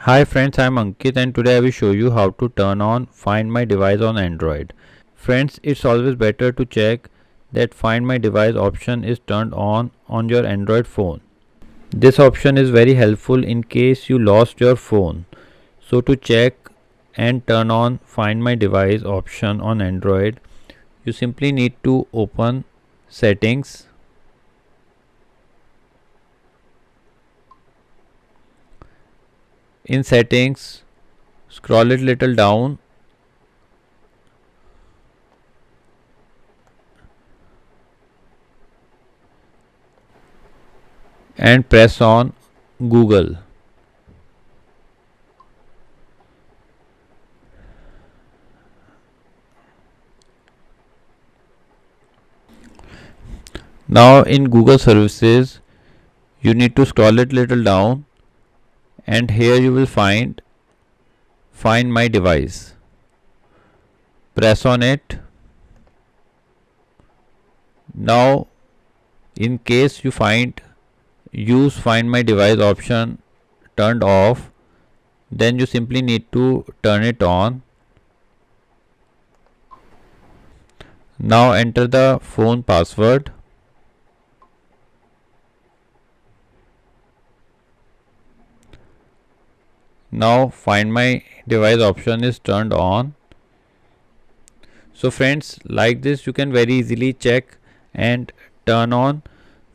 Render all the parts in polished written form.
Hi friends, I'm Ankit and today I will show you how to turn on Find My Device on Android. Friends, it's always better to check that Find My Device option is turned on your Android phone. This option is very helpful in case you lost your phone. So to check and turn on Find My Device option on Android, you simply need to open Settings. In Settings, scroll it little down and press on Google. Now in Google services, you need to scroll it little down and here you will find My Device. Press on it. Now in case you use Find My Device option turned off, then you simply need to turn it on. Now enter the phone password. Now Find My Device option is turned on. So friends, like this you can very easily check and turn on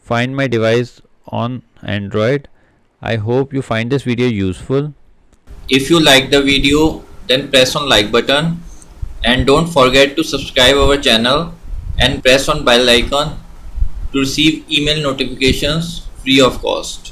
Find My Device on Android. I hope you find this video useful. If you like the video, then press on like button and don't forget to subscribe our channel and press on bell icon to receive email notifications free of cost.